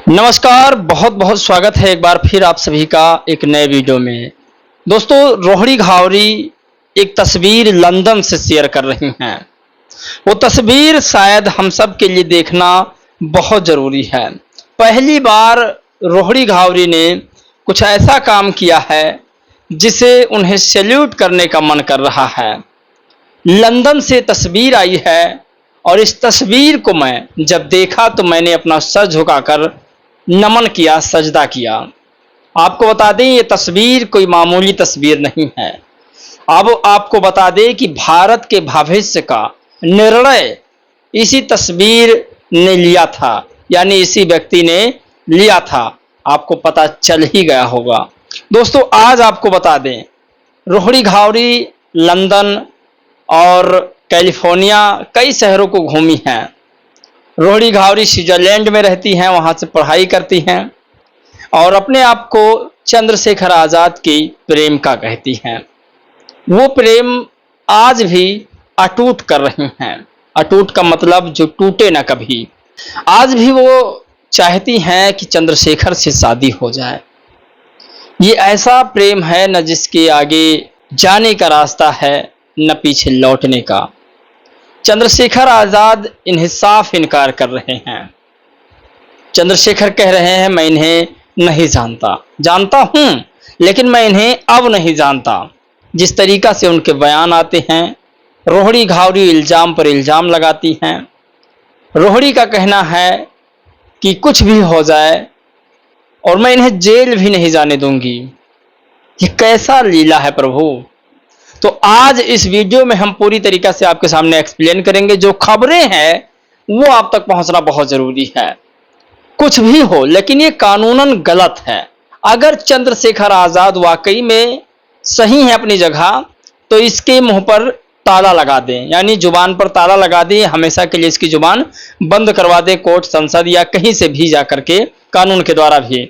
नमस्कार, बहुत बहुत स्वागत है एक बार फिर आप सभी का एक नए वीडियो में। दोस्तों, रोहड़ी घावरी एक तस्वीर लंदन से शेयर कर रही हैं। वो तस्वीर शायद हम सब के लिए देखना बहुत ज़रूरी है। पहली बार रोहड़ी घावरी ने कुछ ऐसा काम किया है जिसे उन्हें सैल्यूट करने का मन कर रहा है। लंदन से तस्वीर आई है और इस तस्वीर को मैं जब देखा तो मैंने अपना सर झुकाकर नमन किया, सजदा किया। आपको बता दें ये तस्वीर कोई मामूली तस्वीर नहीं है। अब आपको बता दें कि भारत के भविष्य का निर्णय इसी तस्वीर ने लिया था, यानी इसी व्यक्ति ने लिया था। आपको पता चल ही गया होगा। दोस्तों, आज आपको बता दें रोहड़ी घावरी लंदन और कैलिफोर्निया कई शहरों को घूमी हैं। रोहड़ी घावरी स्विट्जरलैंड में रहती हैं, वहाँ से पढ़ाई करती हैं और अपने आप को चंद्रशेखर आज़ाद की प्रेमिका कहती हैं। वो प्रेम आज भी अटूट कर रही हैं। अटूट का मतलब जो टूटे ना कभी। आज भी वो चाहती हैं कि चंद्रशेखर से शादी हो जाए। ये ऐसा प्रेम है न जिसके आगे जाने का रास्ता है न पीछे लौटने का। चंद्रशेखर आज़ाद इन्हें साफ इनकार कर रहे हैं। चंद्रशेखर कह रहे हैं मैं इन्हें नहीं जानता, जानता हूं लेकिन मैं इन्हें अब नहीं जानता। जिस तरीका से उनके बयान आते हैं, रोहड़ी घावरी इल्जाम पर इल्जाम लगाती हैं। रोहड़ी का कहना है कि कुछ भी हो जाए और मैं इन्हें जेल भी नहीं जाने दूंगी। ये कैसा लीला है प्रभु। तो आज इस वीडियो में हम पूरी तरीका से आपके सामने एक्सप्लेन करेंगे। जो खबरें हैं वो आप तक पहुंचना बहुत जरूरी है। कुछ भी हो लेकिन ये कानूनन गलत है। अगर चंद्रशेखर आज़ाद वाकई में सही है अपनी जगह तो इसके मुंह पर ताला लगा दें, यानी जुबान पर ताला लगा दें। हमेशा के लिए इसकी जुबान बंद करवा दें, कोर्ट, संसद या कहीं से भी जा करके, कानून के द्वारा भी।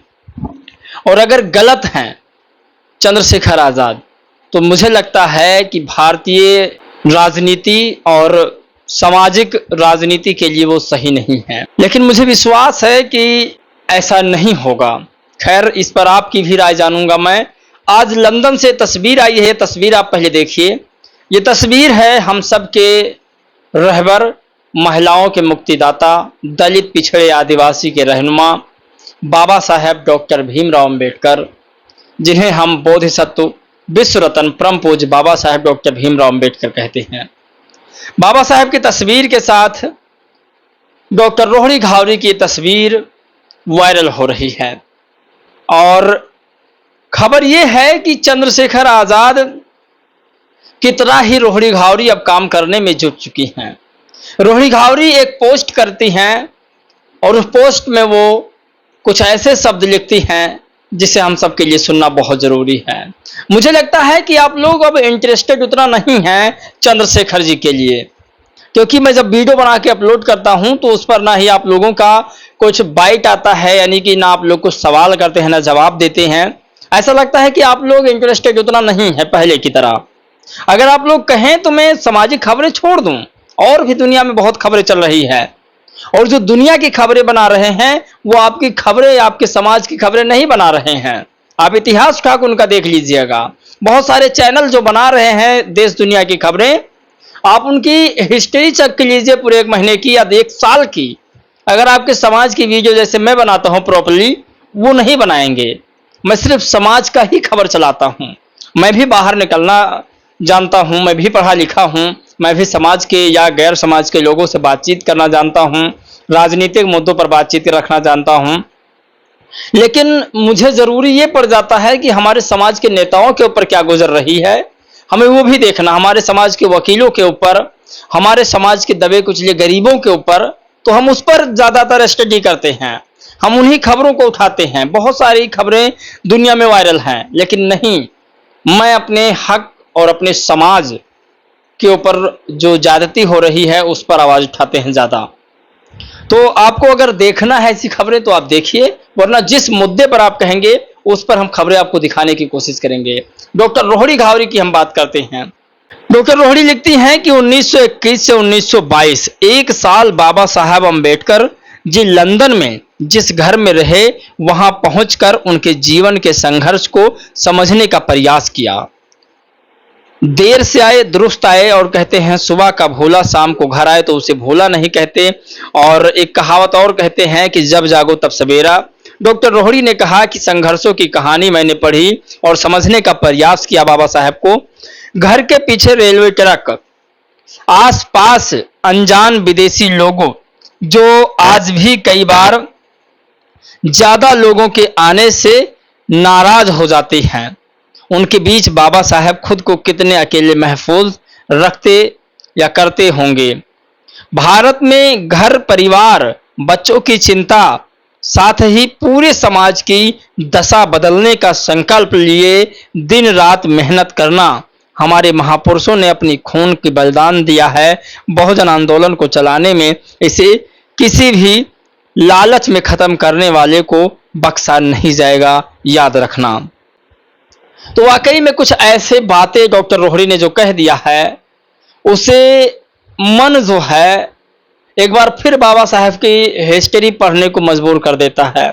और अगर गलत हैं चंद्रशेखर आज़ाद तो मुझे लगता है कि भारतीय राजनीति और सामाजिक राजनीति के लिए वो सही नहीं है। लेकिन मुझे विश्वास है कि ऐसा नहीं होगा। खैर, इस पर आपकी भी राय जानूंगा मैं। आज लंदन से तस्वीर आई है, तस्वीर आप पहले देखिए। ये तस्वीर है हम सब के रहबर, महिलाओं के मुक्तिदाता, दलित, पिछड़े, आदिवासी के रहनुमा बाबा साहेब डॉक्टर भीमराव अंबेडकर, जिन्हें हम बोधिसत्व, विश्व रत्न, परम पूज्य बाबा साहेब डॉक्टर भीमराव अंबेडकर कहते हैं। बाबा साहेब की तस्वीर के साथ डॉक्टर रोहड़ी घावरी की तस्वीर वायरल हो रही है और खबर यह है कि चंद्रशेखर आज़ाद कितना ही रोहड़ी घावरी अब काम करने में जुट चुकी हैं। रोहड़ी घावरी एक पोस्ट करती हैं और उस पोस्ट में वो कुछ ऐसे शब्द लिखती हैं जिसे हम सबके लिए सुनना बहुत जरूरी है। मुझे लगता है कि आप लोग अब इंटरेस्टेड उतना नहीं हैं चंद्रशेखर जी के लिए, क्योंकि मैं जब वीडियो बना के अपलोड करता हूं तो उस पर ना ही आप लोगों का कुछ बाइट आता है, यानी कि ना आप लोग कुछ सवाल करते हैं ना जवाब देते हैं। ऐसा लगता है कि आप लोग इंटरेस्टेड उतना नहीं है पहले की तरह। अगर आप लोग कहें तो मैं सामाजिक खबरें छोड़ दूं, और भी दुनिया में बहुत खबरें चल रही है और जो दुनिया की खबरें बना रहे हैं वो आपकी खबरें, आपके समाज की खबरें नहीं बना रहे हैं। आप इतिहास उठा के उनका देख लीजिएगा। बहुत सारे चैनल जो बना रहे हैं देश दुनिया की खबरें, आप उनकी हिस्ट्री चेक कर लीजिए पूरे 1 महीने की या 1 साल की। अगर आपके समाज की वीडियो जैसे मैं बनाता हूं प्रॉपर्ली, वो नहीं बनाएंगे। मैं सिर्फ समाज का ही खबर चलाता हूं। मैं भी बाहर निकलना जानता हूं, मैं भी पढ़ा लिखा हूं, मैं भी समाज के या गैर समाज के लोगों से बातचीत करना जानता हूं, राजनीतिक मुद्दों पर बातचीत रखना जानता हूं। लेकिन मुझे जरूरी ये पड़ जाता है कि हमारे समाज के नेताओं के ऊपर क्या गुजर रही है, हमें वो भी देखना। हमारे समाज के वकीलों के ऊपर, हमारे समाज के दबे कुचले गरीबों के ऊपर, तो हम उस पर ज्यादातर स्टडी करते हैं। हम उन्हीं खबरों को उठाते हैं। बहुत सारी खबरें दुनिया में वायरल हैं, लेकिन नहीं, मैं अपने हक और अपने समाज के ऊपर जो ज्यादती हो रही है उस पर आवाज उठाते हैं ज्यादा। तो आपको अगर देखना है ऐसी खबरें तो आप देखिए, वरना जिस मुद्दे पर आप कहेंगे उस पर हम खबरें आपको दिखाने की कोशिश करेंगे। डॉक्टर रोहड़ी घावरी की हम बात करते हैं। डॉक्टर रोहड़ी लिखती हैं कि 1921 से 1922 1 साल बाबा साहब अंबेडकर जी लंदन में जिस घर में रहे वहां पहुंचकर उनके जीवन के संघर्ष को समझने का प्रयास किया। देर से आए दुरुस्त आए, और कहते हैं सुबह का भोला शाम को घर आए तो उसे भोला नहीं कहते। और एक कहावत और कहते हैं कि जब जागो तब सवेरा। डॉक्टर रोहड़ी ने कहा कि संघर्षों की कहानी मैंने पढ़ी और समझने का प्रयास किया बाबा साहब को। घर के पीछे रेलवे ट्रैक, आसपास अनजान विदेशी लोगों जो आज भी कई बार ज्यादा लोगों के आने से नाराज हो जाते हैं, उनके बीच बाबा साहब खुद को कितने अकेले महफूज रखते या करते होंगे। भारत में घर परिवार बच्चों की चिंता, साथ ही पूरे समाज की दशा बदलने का संकल्प लिए दिन रात मेहनत करना, हमारे महापुरुषों ने अपनी खून की बलिदान दिया है बहुजन आंदोलन को चलाने में। इसे किसी भी लालच में खत्म करने वाले को बख्शा नहीं जाएगा, याद रखना। तो वाकई में कुछ ऐसे बातें डॉक्टर रोहड़ी ने जो कह दिया है, उसे मन जो है एक बार फिर बाबा साहब की हिस्ट्री पढ़ने को मजबूर कर देता है।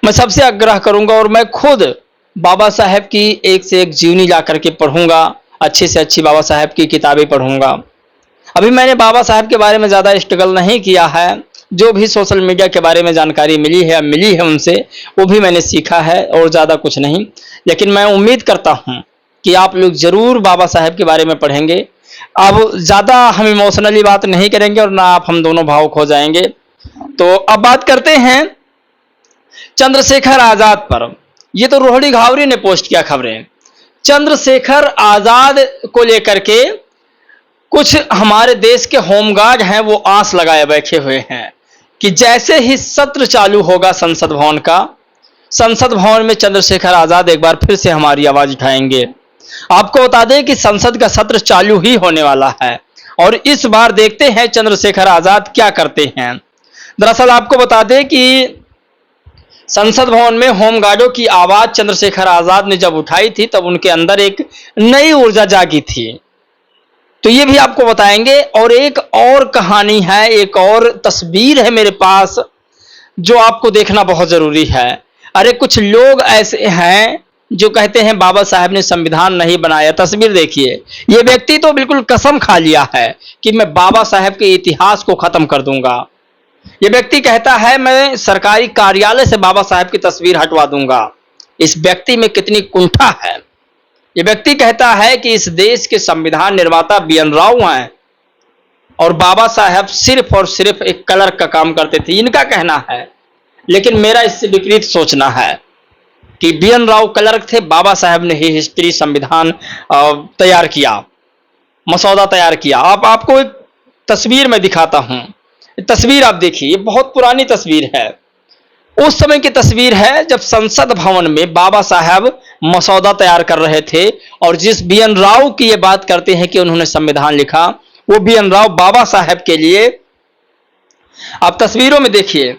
मैं सबसे आग्रह करूंगा और मैं खुद बाबा साहब की एक से एक जीवनी ला करके पढ़ूंगा, अच्छी से अच्छी बाबा साहब की किताबें पढ़ूंगा। अभी मैंने बाबा साहब के बारे में ज़्यादा स्ट्रगल नहीं किया है, जो भी सोशल मीडिया के बारे में जानकारी मिली है उनसे, वो भी मैंने सीखा है और ज़्यादा कुछ नहीं। लेकिन मैं उम्मीद करता हूँ कि आप लोग ज़रूर बाबा साहब के बारे में पढ़ेंगे। अब ज़्यादा हम इमोशनली बात नहीं करेंगे और ना आप हम दोनों भावुक हो जाएंगे। तो अब बात करते हैं चंद्रशेखर आज़ाद पर। ये तो रोहड़ी घावरी ने पोस्ट किया खबरें। चंद्रशेखर आज़ाद को लेकर के कुछ हमारे देश के होमगार्ड हैं, वो आस लगाए बैठे हुए हैं कि जैसे ही सत्र चालू होगा संसद भवन का, संसद भवन में चंद्रशेखर आज़ाद एक बार फिर से हमारी आवाज उठाएंगे। आपको बता दें कि संसद का सत्र चालू ही होने वाला है और इस बार देखते हैं चंद्रशेखर आज़ाद क्या करते हैं। दरअसल आपको बता दें कि संसद भवन में होमगार्डों की आवाज चंद्रशेखर आज़ाद ने जब उठाई थी तब उनके अंदर एक नई ऊर्जा जागी थी, तो ये भी आपको बताएंगे। और एक और कहानी है, एक और तस्वीर है मेरे पास जो आपको देखना बहुत जरूरी है। अरे कुछ लोग ऐसे हैं जो कहते हैं बाबा साहब ने संविधान नहीं बनाया। तस्वीर देखिए, ये व्यक्ति तो बिल्कुल कसम खा लिया है कि मैं बाबा साहब के इतिहास को खत्म कर दूंगा। ये व्यक्ति कहता है मैं सरकारी कार्यालय से बाबा साहब की तस्वीर हटवा दूंगा। इस व्यक्ति में कितनी कुंठा है। ये व्यक्ति कहता है कि इस देश के संविधान निर्माता बी.एन. राव हैं और बाबा साहब सिर्फ और सिर्फ एक क्लर्क का काम करते थे, इनका कहना है। लेकिन मेरा इससे विपरीत सोचना है कि बी.एन. राव क्लर्क थे, बाबा साहब ने ही हिस्ट्री संविधान तैयार किया, मसौदा तैयार किया। आपको एक तस्वीर में दिखाता हूं। तस्वीर आप देखिए, ये बहुत पुरानी तस्वीर है। उस समय की तस्वीर है जब संसद भवन में बाबा साहब मसौदा तैयार कर रहे थे और जिस बी.एन. राव की ये बात करते हैं कि उन्होंने संविधान लिखा, वो बी.एन. राव बाबा साहब के लिए, आप तस्वीरों में देखिए,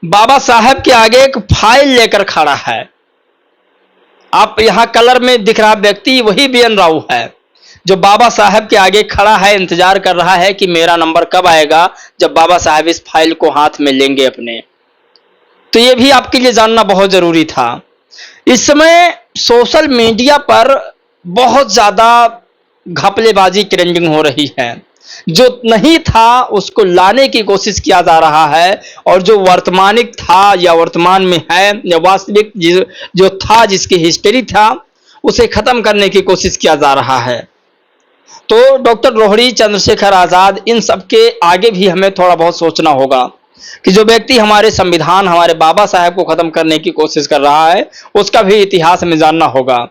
बाबा साहब के आगे एक फाइल लेकर खड़ा है। आप यहां कलर में दिख रहा व्यक्ति वही बी.एन. राव है जो बाबा साहब के आगे खड़ा है, इंतजार कर रहा है कि मेरा नंबर कब आएगा जब बाबा साहब इस फाइल को हाथ में लेंगे अपने। तो ये भी आपके लिए जानना बहुत जरूरी था। इस समय सोशल मीडिया पर बहुत ज्यादा घपलेबाजी ट्रेंडिंग हो रही है। जो नहीं था उसको लाने की कोशिश किया जा रहा है और जो वर्तमानिक था या वर्तमान में है या वास्तविक जो था, जिसकी हिस्ट्री था, उसे खत्म करने की कोशिश किया जा रहा है। तो डॉक्टर रोहड़ी, चंद्रशेखर आज़ाद, इन सब के आगे भी हमें थोड़ा बहुत सोचना होगा कि जो व्यक्ति हमारे संविधान, हमारे बाबा साहब को खत्म करने की कोशिश कर रहा है, उसका भी इतिहास में जानना होगा।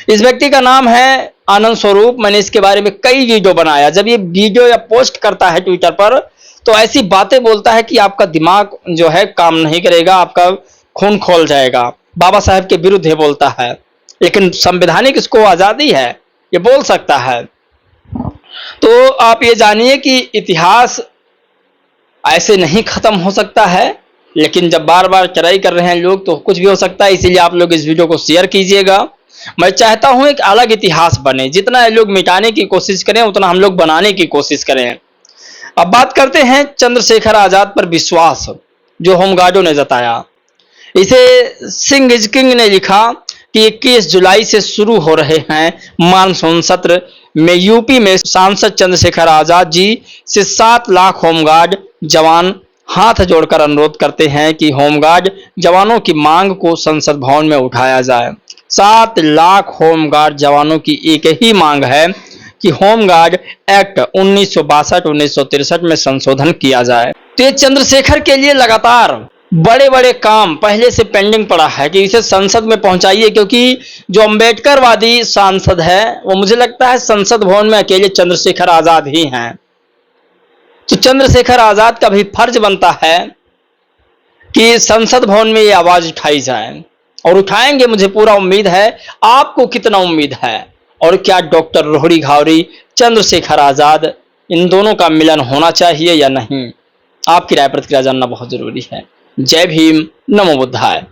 इस व्यक्ति का नाम है आनंद स्वरूप। मैंने इसके बारे में कई वीडियो बनाया। जब ये वीडियो या पोस्ट करता है ट्विटर पर तो ऐसी बातें बोलता है कि आपका दिमाग जो है काम नहीं करेगा, आपका खून खोल जाएगा। बाबा साहब के विरुद्ध ये बोलता है, लेकिन संवैधानिक इसको आजादी है, ये बोल सकता है। तो आप ये जानिए कि इतिहास ऐसे नहीं खत्म हो सकता है, लेकिन जब बार बार ट्राई कर रहे हैं लोग तो कुछ भी हो सकता है। इसीलिए आप लोग इस वीडियो को शेयर कीजिएगा। मैं चाहता हूं एक अलग इतिहास बने। जितना लोग मिटाने की कोशिश करें उतना हम लोग बनाने की कोशिश करें। अब बात करते हैं चंद्रशेखर आजाद पर विश्वास। जो होमगार्डों ने जताया। इसे सिंह इज किंग ने लिखा कि 21 जुलाई से शुरू हो रहे हैं मानसून सत्र में यूपी में सांसद चंद्रशेखर आजाद जी से 7 लाख होमगार्ड जवान हाथ जोड़कर अनुरोध करते हैं कि होमगार्ड जवानों की मांग को संसद भवन में उठाया जाए। 7 लाख होमगार्ड जवानों की एक ही मांग है कि होमगार्ड एक्ट 1962-1963 में संशोधन किया जाए। तो ये चंद्रशेखर के लिए लगातार बड़े बड़े काम पहले से पेंडिंग पड़ा है कि इसे संसद में पहुंचाइए, क्योंकि जो अंबेडकरवादी सांसद है वो मुझे लगता है संसद भवन में अकेले चंद्रशेखर आजाद ही हैं। तो चंद्रशेखर आजाद का भी फर्ज बनता है कि संसद भवन में ये आवाज उठाई जाए, और उठाएंगे, मुझे पूरा उम्मीद है। आपको कितना उम्मीद है? और क्या डॉक्टर रोहड़ी घावरी, चंद्रशेखर आजाद, इन दोनों का मिलन होना चाहिए या नहीं? आपकी राय प्रतिक्रिया जानना बहुत जरूरी है। जय भीम, नमो बुद्धाय।